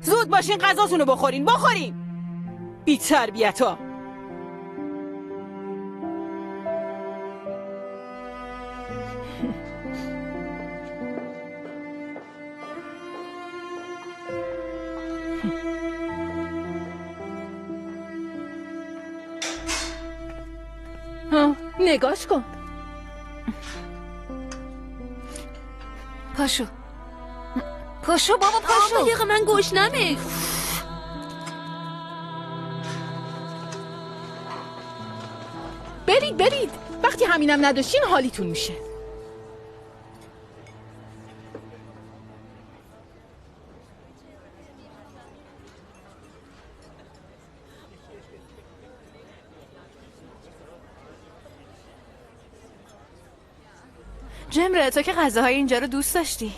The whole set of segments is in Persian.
زود باشین غذاتونو بخورین. بی تربیتا. نگاش کن. پاشو بابا پاشو. دقیقه من گشنمه. برید وقتی همینم نداشتین حالیتون میشه. جمره تو که غذاهای اینجا رو دوست داشتی.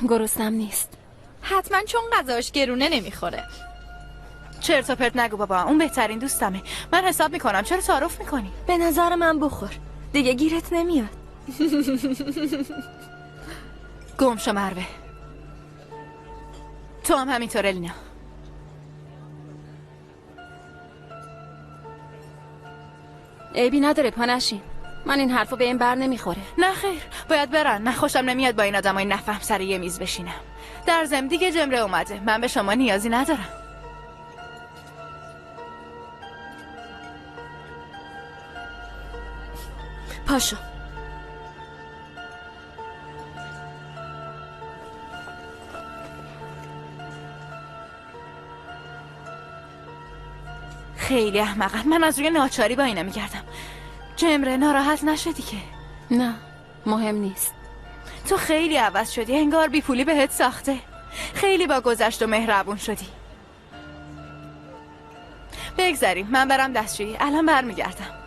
گرسنم نیست. حتما چون غذاش گرونه نمیخوره. چرت و پرت نگو بابا، اون بهترین دوستمه. من حساب میکنم. چرا تعارف میکنی؟ به نظر من بخور دیگه گیرت نمیاد. گم شو مروه. تو هم همینطور الینا. عیبی نداره پا نشین. من این حرفو به این بر نمیخوره. نه خیر باید برن. من خوشم نمیاد با این آدمای نفهم سر یه میز بشینم. در ضمن دیگه جمره اومده. من به شما نیازی ندارم. پاشو. خیلی احمقم. من از روی ناچاری با اینا میگردم. جمره ناراحت نشدی که؟ نه مهم نیست. تو خیلی عوض شدی. انگار بی پولی بهت ساخته. خیلی با گذشت و مهربون شدی. بگذاریم من برم دستشویی. الان برمیگردم.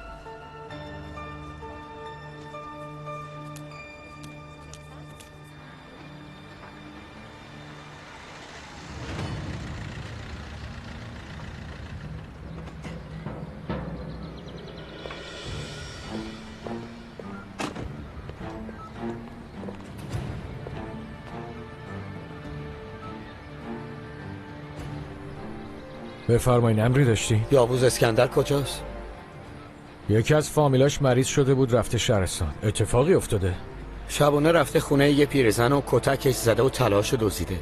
بفرمایین امری داشتی؟ یاووز اسکندر کجاست؟ یکی از فامیلاش مریض شده بود رفته شهرستان. اتفاقی افتاده؟ شبانه رفته خونه یه پیرزن و کتکش زده و طلاشو دزدیده.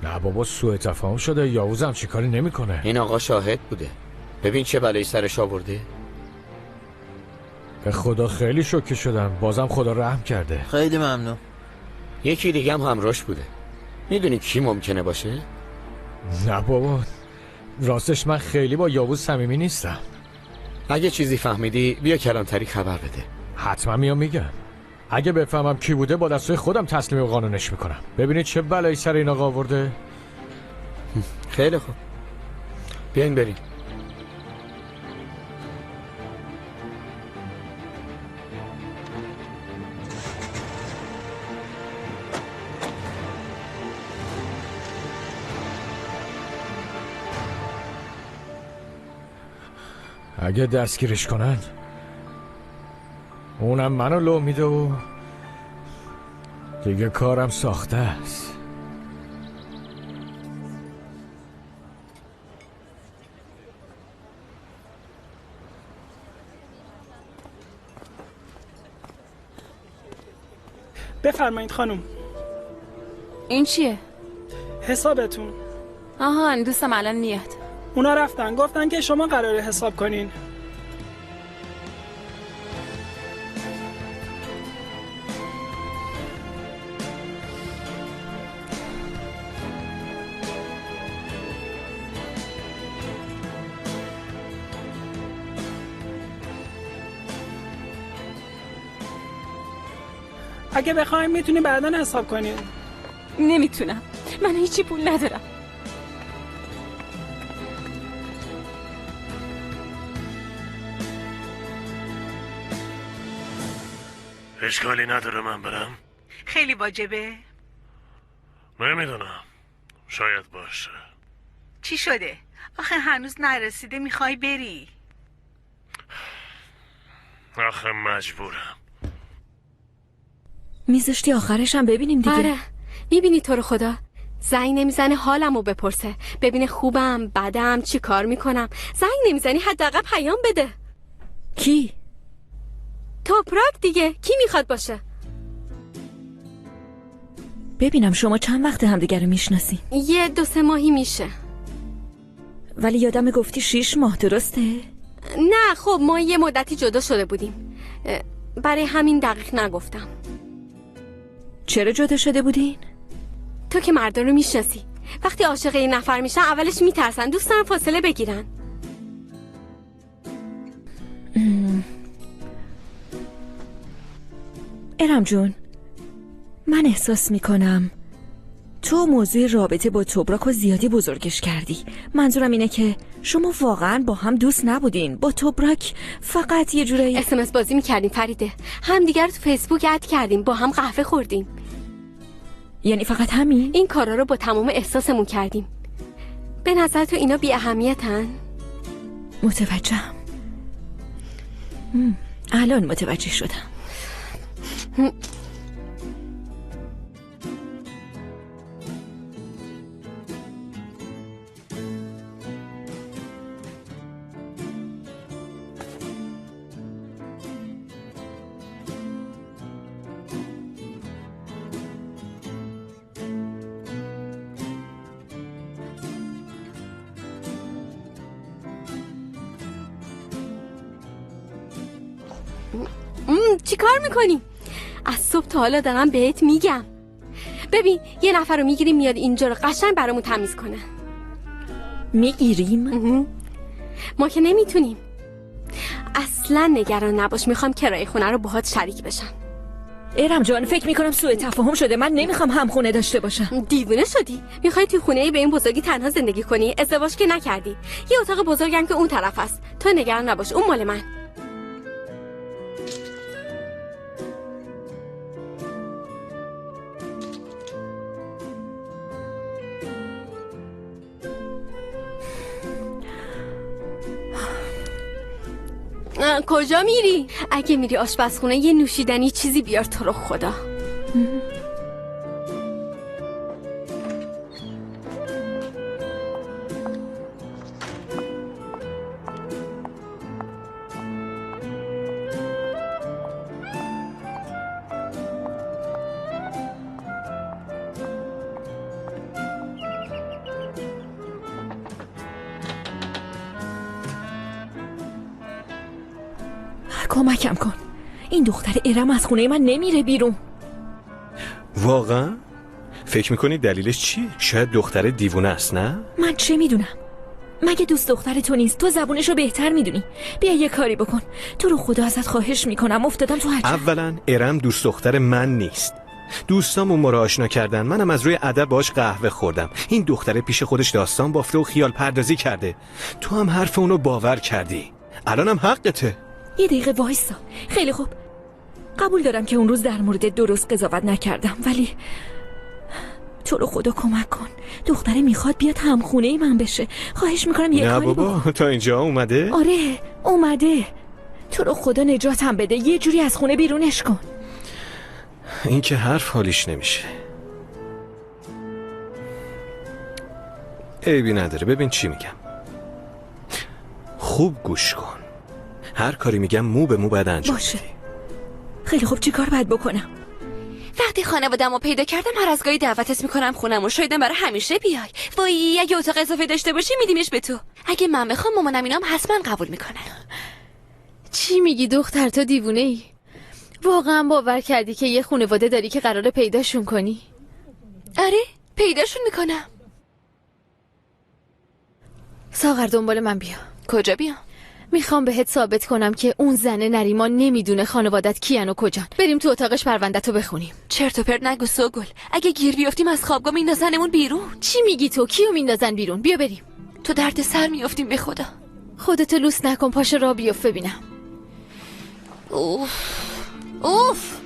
نه بابا سوء تفاهم شده. یاووز هم چیکاری نمیکنه. این آقا شاهد بوده. ببین چه بلایی سرش آورده. به خدا خیلی شوکه شدم. بازم خدا رحم کرده. خیلی ممنون. یکی دیگه هم همراهش بوده. میدونی کی ممکنه باشه؟ نه بابا راستش من خیلی با یاووز صمیمی نیستم. اگه چیزی فهمیدی بیا کلانتری خبر بده. حتما میام میگم. اگه بفهمم کی بوده با دستای خودم تسلیم قانونش میکنم. ببینید چه بلایی سر این آقا آورده. خیلی خوب بیاین بریم. اگه دستگیرش کنن اونم منو لو میده و دیگه کارم ساخته است. بفرمایید خانم. این چیه؟ حسابتون. آها دوستم الان میاد. اونا رفتن گفتن که شما قراره حساب کنین. اگه بخوایم میتونی بعداً حساب کنین. نمیتونم. من هیچی پول ندارم. اشکالی نداره من برم؟ خیلی واجبه. نمیدونم شاید باشه. چی شده؟ آخه هنوز نرسیده میخوای بری؟ آخه مجبورم. میذاشتی آخرش هم ببینیم دیگه. آره میبینی تو رو خدا زنگ نمیزنه حالمو بپرسه، ببینه خوبم بدم چی کار میکنم. زنگ نمیزنی حداقل پیام بده. کی؟ توپراک دیگه، کی میخواد باشه؟ ببینم شما چند وقت همدیگه رو میشناسین؟ 1-2 ماهی میشه. ولی یادم گفتی 6 ماه، درسته؟ نه خب ما یه مدتی جدا شده بودیم، برای همین دقیق نگفتم. چرا جدا شده بودین؟ تو که مردا رو میشناسی، وقتی عاشق یه نفر میشن اولش میترسن، دوست دارن فاصله بگیرن. ارم جون، من احساس میکنم تو موضوع رابطه با توبراک زیادی بزرگش کردی. منظورم اینه که شما واقعا با هم دوست نبودین، با توبراک فقط یه جورایی SMS بازی میکردیم فریده، هم دیگر تو فیسبوک اد کردیم، با هم قهوه خوردیم. یعنی فقط همین؟ این کارا رو با تمام احساسمون کردیم. به نظر تو اینا بی اهمیتن؟ متوجهم. الان متوجه شدم. چی کار میکنی؟ از صبح تا حالا دارم بهت میگم. ببین یه نفر رو میگیریم میاد اینجا رو قشنگ برامون تمیز کنه. میگیریم؟ ما که نمیتونیم. اصلا نگران نباش، میخوام کرایه خونه رو باهات شریک بشم. ارم جان فکر میکنم سوء تفاهم شده، من نمیخوام همخونه داشته باشم. دیوونه شدی؟ میخوای توی خونه‌ای به این بزرگی تنها زندگی کنی؟ ازدواج که نکردی. یه اتاق بزرگم که اون طرف است. تو نگران نباش، اون مال من. کجا میری؟ اگه میری آشپزخونه یه نوشیدنی چیزی بیار تو رو خدا. کمکم کن، این دختر ارم از خونه من نمیره بیرون. واقعا؟ فکر میکنی دلیلش چیه؟ شاید دختر دیوونه است، نه؟ من چه میدونم؟ مگه دوست دختر تو نیست؟ تو زبونشو بهتر میدونی. بیا یه کاری بکن، تو رو خدا ازت خواهش میکنم، افتادم تو هرچه. اولا ارم دوست دختر من نیست. دوستامون ما رو آشنا کردن، منم از روی ادب باش قهوه خوردم. این دختر پیش خودش داستان بافته و خیال پردازی کرده. تو هم حرف اونو باور کردی. الانم حقته. یه دقیقه وایسا. خیلی خوب، قبول دارم که اون روز در مورد درست قضاوت نکردم، ولی تو رو خدا کمک کن. دختره میخواد بیاد همخونه من بشه. خواهش میکنم یه کاری بکن. نه بابا، تا اینجا اومده؟ آره اومده. تو رو خدا نجاتم بده، یه جوری از خونه بیرونش کن. این که حرف حالیش نمیشه. عیبی نداره، ببین چی میگم. خوب گوش کن. هر کاری میگم مو به مو باید انجام باشه. خیلی خوب، چی کار باید بکنم؟ وقتی خانواده‌مو پیدا کردم هر از گاهی دعوتت میکنم خونم و شایدم برای همیشه بیای. وای اگه اتاق اضافه داشته باشی میدیمش به تو. اگه من بخوام مامانم اینام حتما قبول میکنن. چی میگی دختر؟ تو دیوونه ای؟ واقعا باور کردی که یه خانواده داری که قراره پیداشون کنی؟ آره پیداشون میکنم. ساغر دنبال من بیا. کجا بیام؟ میخوام بهت ثابت کنم که اون زنه نریمان نمیدونه خانوادت کیان و کجان. بریم تو اتاقش پرونده‌تو بخونیم. چرت و پرت نگو سوگل. اگه گیر بیافتیم از خوابگاه میندازنمون بیرون. چی میگی تو؟ کیو میندازن بیرون؟ بیا بریم. تو درد سر میافتیم به خدا. خودتو لوس نکن، پاش را بیفت ببینم. اوف اوف.